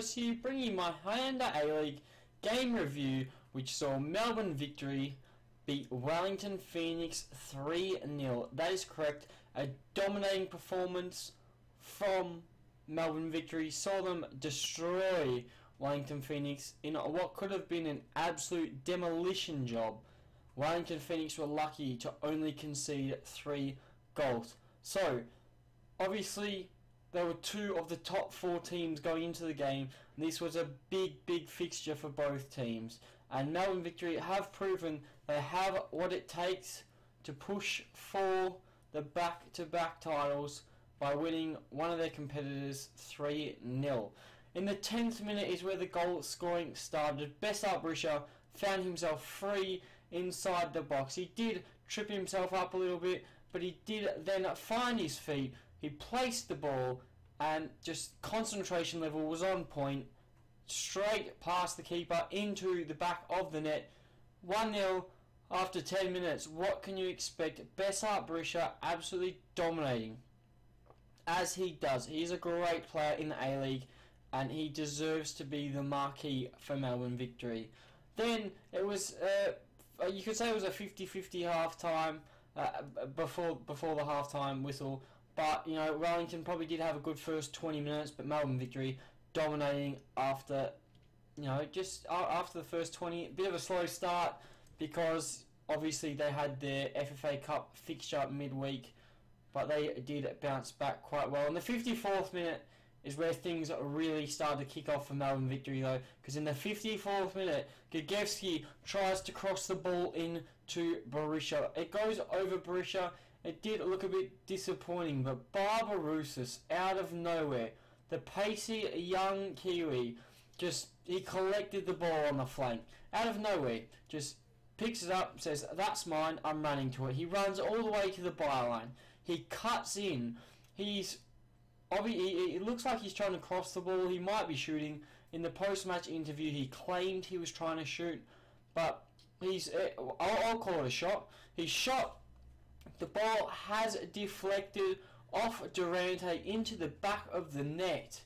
Barbarouses here, bringing you my Hyundai A-League game review, which saw Melbourne Victory beat Wellington Phoenix 3-0. That is correct, a dominating performance from Melbourne Victory, saw them destroy Wellington Phoenix in what could have been an absolute demolition job. Wellington Phoenix were lucky to only concede 3 goals. So, obviously, there were 2 of the top 4 teams going into the game, and this was a big fixture for both teams. And Melbourne Victory have proven they have what it takes to push for the back-to-back titles by winning one of their competitors 3-0. In the 10th minute is where the goal scoring started. Berisha found himself free inside the box. He did trip himself up a little bit, but he did then find his feet. He placed the ball, and just concentration level was on point. Straight past the keeper into the back of the net. 1-0 after 10 minutes. What can you expect? Berisha absolutely dominating, as he does. He's a great player in the A-League, and he deserves to be the marquee for Melbourne Victory. Then it was, you could say it was a 50-50 half-time before the half-time whistle. But, you know, Wellington probably did have a good first 20 minutes, but Melbourne Victory dominating after, you know, just after the first 20. A bit of a slow start because obviously they had their FFA Cup fixture midweek, but they did bounce back quite well. In the 54th minute is where things really started to kick off for Melbourne Victory, though, because in the 54th minute, Gagevsky tries to cross the ball into Berisha. It goes over Berisha. It did look a bit disappointing, but Barbarouses, out of nowhere, the pacey young Kiwi, he collected the ball on the flank. Out of nowhere, just picks it up, says, "That's mine, I'm running to it." He runs all the way to the byline. He cuts in. It looks like he's trying to cross the ball. He might be shooting. In the post-match interview, he claimed he was trying to shoot, but I'll call it a shot. He shot. The ball has deflected off Durante into the back of the net,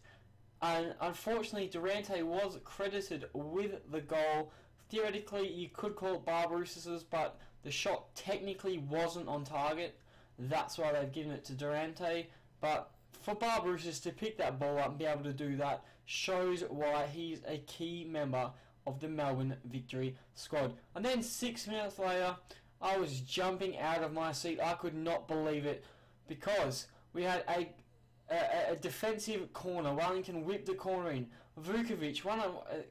and unfortunately Durante was credited with the goal. Theoretically, you could call it Barbarouses', but the shot technically wasn't on target. That's why they've given it to Durante. But for Barbarouses to pick that ball up and be able to do that shows why he's a key member of the Melbourne Victory squad. And then 6 minutes later, I was jumping out of my seat. I could not believe it, because we had a defensive corner. Wellington whipped the corner in. Vukovic,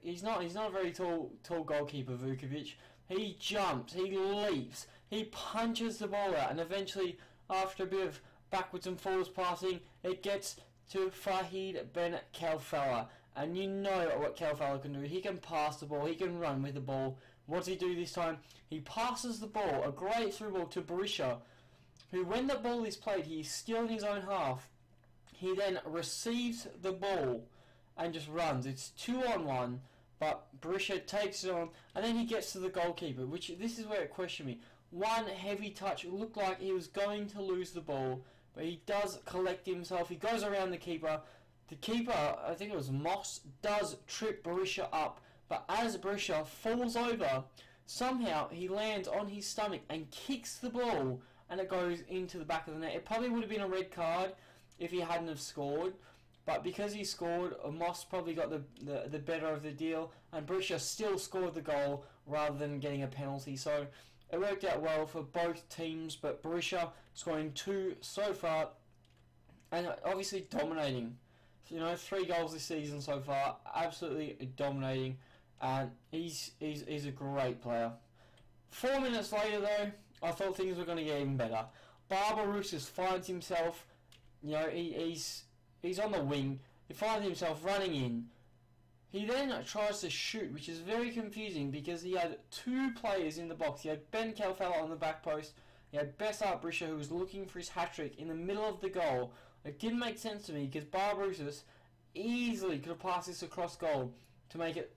he's not a very tall goalkeeper. Vukovic, he jumps, he leaps, he punches the ball out, and eventually, after a bit of backwards and forwards passing, it gets to Fahid Ben Khalfala. And you know what Khalfala can do. He can pass the ball, he can run with the ball. What does he do this time? He passes the ball, a great through ball to Berisha, who, when the ball is played, he is still in his own half. He then receives the ball and just runs. It's 2-on-1, but Berisha takes it on, and then he gets to the goalkeeper, which, this is where it questioned me. One heavy touch, it looked like he was going to lose the ball, but he does collect himself. He goes around the keeper. The keeper, I think it was Moss, does trip Berisha up, but as Berisha falls over, somehow he lands on his stomach and kicks the ball, and it goes into the back of the net. It probably would have been a red card if he hadn't have scored, but because he scored, Moss probably got the better of the deal, and Berisha still scored the goal rather than getting a penalty. So it worked out well for both teams, but Berisha scoring 2 so far, and obviously dominating. You know, 3 goals this season so far, absolutely dominating, and he's a great player. 4 minutes later, though, I thought things were going to get even better. Barbarouses finds himself, you know, he's on the wing. He finds himself running in. He then tries to shoot, which is very confusing because he had 2 players in the box. He had Ben Khalfala on the back post. He had Berisha, who was looking for his hat-trick in the middle of the goal. It didn't make sense to me because Barbarouses easily could have passed this across goal to make it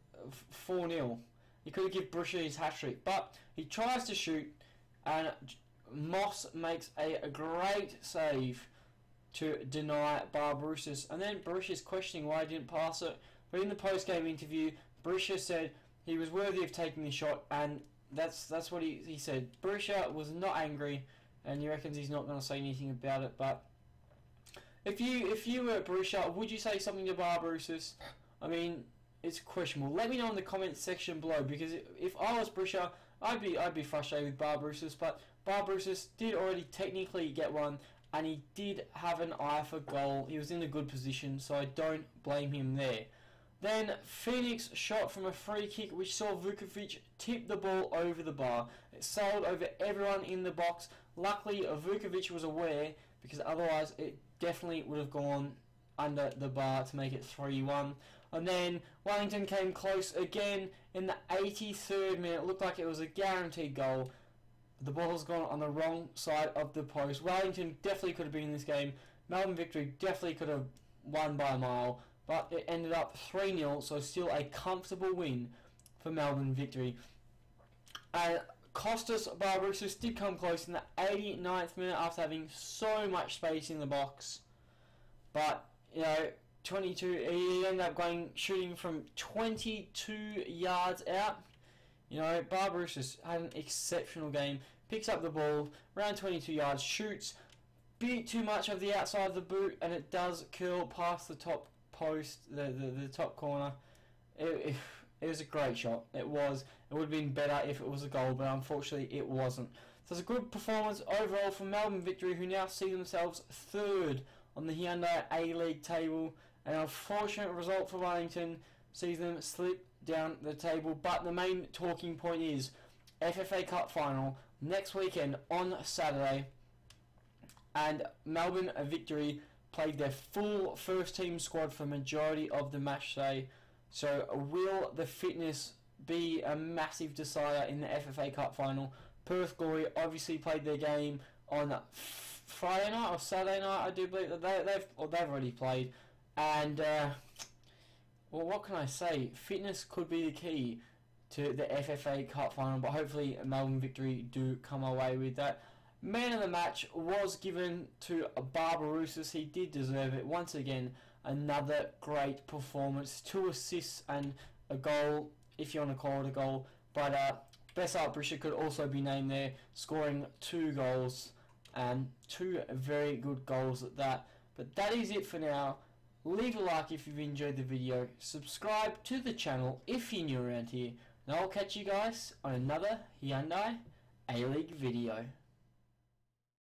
4-0. He could have given Berisha his hat-trick, but he tries to shoot, and Moss makes a great save to deny Barbarouses. And then Berisha's questioning why he didn't pass it, But in the post-game interview, Berisha said he was worthy of taking the shot, and that's what he said. Berisha was not angry, and he reckons he's not going to say anything about it. But if you were Berisha, would you say something to Barbarouses? I mean, it's questionable. Let me know in the comments section below, because if I was Berisha, I'd be frustrated with Barbarouses. But Barbarouses did already technically get one, and he did have an eye for goal. He was in a good position, so I don't blame him there. Then Phoenix shot from a free kick, which saw Vukovic tip the ball over the bar. It sailed over everyone in the box. Luckily, Vukovic was aware, because otherwise it definitely would have gone under the bar to make it 3-1. And then Wellington came close again in the 83rd minute. It looked like it was a guaranteed goal. The ball's gone on the wrong side of the post. Wellington definitely could have been in this game. Melbourne Victory definitely could have won by a mile. But it ended up 3-0, so still a comfortable win for Melbourne Victory. And Costas Barbarouses did come close in the 89th minute after having so much space in the box. But, you know, 22, he ended up shooting from 22 yards out. You know, Barbarouses had an exceptional game. Picks up the ball, around 22 yards, shoots, bit too much of the outside of the boot, and it does curl past the top post, the top corner. It was a great shot. It was. It would have been better if it was a goal, but unfortunately it wasn't. So it's a good performance overall from Melbourne Victory, who now see themselves third on the Hyundai A-League table. An unfortunate result for Wellington sees them slip down the table, but the main talking point is FFA Cup final next weekend on Saturday, and Melbourne Victory played their full first team squad for majority of the match day. So will the fitness be a massive decider in the FFA Cup final? Perth Glory obviously played their game on Friday night or Saturday night, I do believe that they've already played, and well, what can I say? Fitness could be the key to the FFA Cup final, but hopefully Melbourne Victory do come away with that. Man of the match was given to Barbarouses. He did deserve it. Once again, another great performance. 2 assists and a goal, if you want to call it a goal. But Best Art Berisha could also be named there, scoring 2 goals, and 2 very good goals at that. But that is it for now. Leave a like if you've enjoyed the video. Subscribe to the channel if you're new around here. And I'll catch you guys on another Hyundai A-League video.